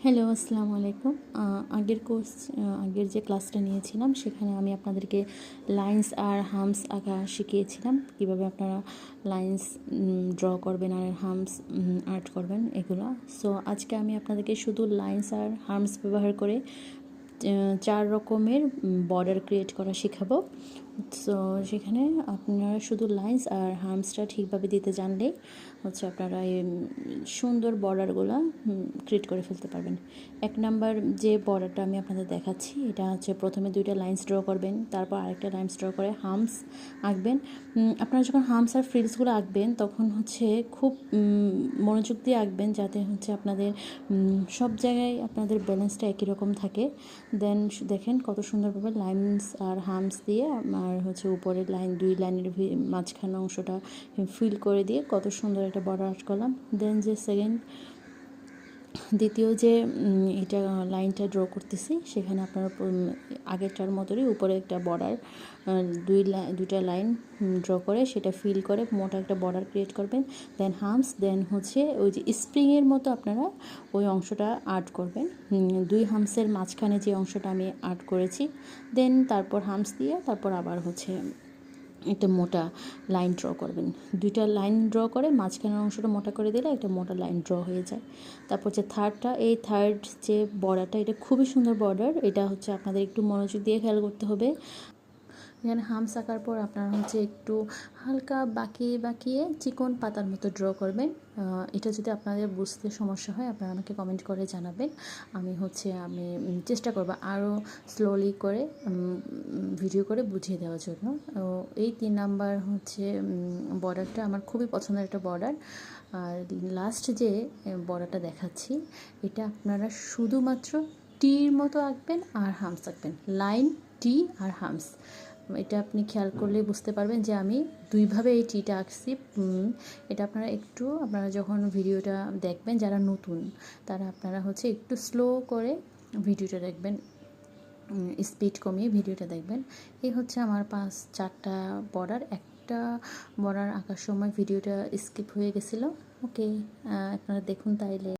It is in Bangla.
হ্যালো, আসসালামু আলাইকুম। আগের যে ক্লাসটা নিয়েছিলাম সেখানে আমি আপনাদেরকে লাইন্স আর হামস আঁকা শিখিয়েছিলাম। কিভাবে আপনারা লাইন্স ড্র করবেন আর হামস আর্ট করবেন এগুলো। সো আজকে আমি আপনাদেরকে শুধু লাইন্স আর হামস ব্যবহার করে 4 রকমের বর্ডার ক্রিয়েট করা শেখাবো। সো সেখানে আপনারা শুধু লাইন্স আর হার্মসটা ঠিকভাবে দিতে জানলেই আপনারা এই সুন্দর বর্ডারগুলো ক্রিয়েট করে ফেলতে পারবেন। 1 নাম্বার যে বর্ডারটা আমি আপনাদের দেখাচ্ছি, এটা প্রথমে 2টা লাইন্স ড্র করবেন, তারপর আরেকটা লাইন্স ড্র করে হার্মস আঁকবেন। আপনারা যখন হার্মস আর ফ্রিলসগুলো আঁকবেন তখন খুব মনোযোগ দিয়ে আঁকবেন, যাতে আপনাদের সব জায়গায় আপনাদের ব্যালেন্সটা একই রকম থাকে। দেন দেখেন কত সুন্দরভাবে লাইন্স আর হার্মস দিয়ে আর উপরের লাইন 2 লাইনের মাঝখানে অংশটা ফিল করে দিয়ে কত সুন্দর একটা বর্ডার আর্ট করলাম। দেন যে দ্বিতীয় যে এটা লাইনটা ড্র করতেছি, সেখানে আপনারা আগেরটার মতোই উপরে একটা বর্ডার 2টা লাইন ড্র করে সেটা ফিল করে মোটা একটা বর্ডার ক্রিয়েট করবেন। দেন হামস, দেন ওই যে স্প্রিংয়ের মতো আপনারা ওই অংশটা আর্ট করবেন। 2 হামসের মাঝখানে যে অংশটা আমি আর্ট করেছি, দেন তারপর হামস দিয়ে তারপর আবার একটা মোটা লাইন ড্র করবেন। 2টা লাইন ড্র করে মাঝখানের অংশটা মোটা করে দিলে একটা মোটা লাইন ড্র হয়ে যায়। তারপর যে থার্ড যে বর্ডারটা, এটা খুবই সুন্দর বর্ডার। এটা আপনাদের একটু মনোযোগ দিয়ে খেয়াল করতে হবে। এখানে হামস আঁকার পর আপনারা একটু হালকা বাঁকিয়ে চিকন পাতার মতো ড্র করবেন। এটা যদি আপনাদের বুঝতে সমস্যা হয় আপনারা আমাকে কমেন্ট করে জানাবেন। আমি চেষ্টা করব আরও স্লোলি করে ভিডিও করে বুঝিয়ে দেওয়ার জন্য। এই 3 নাম্বার বর্ডারটা আমার খুবই পছন্দের একটা বর্ডার। আর লাস্ট যে বর্ডারটা দেখাচ্ছি, এটা আপনারা শুধুমাত্র টির মতো আঁকবেন আর হামস আঁকবেন। লাইন, টি আর হামস, এটা আপনি খেয়াল করলে বুঝতে পারবেন যে আমি 2ভাবে এই টিটা আঁকছি। এটা আপনারা যখন ভিডিওটা দেখবেন, যারা নতুন তারা আপনারা একটু স্লো করে ভিডিওটা দেখবেন, স্পিড কমিয়ে ভিডিওটা দেখবেন। এই আমার 4টা বর্ডার। একটা বর্ডার আঁকার সময় ভিডিওটা স্কিপ হয়ে গেছিলো। ওকে, আপনারা দেখুন তাইলে।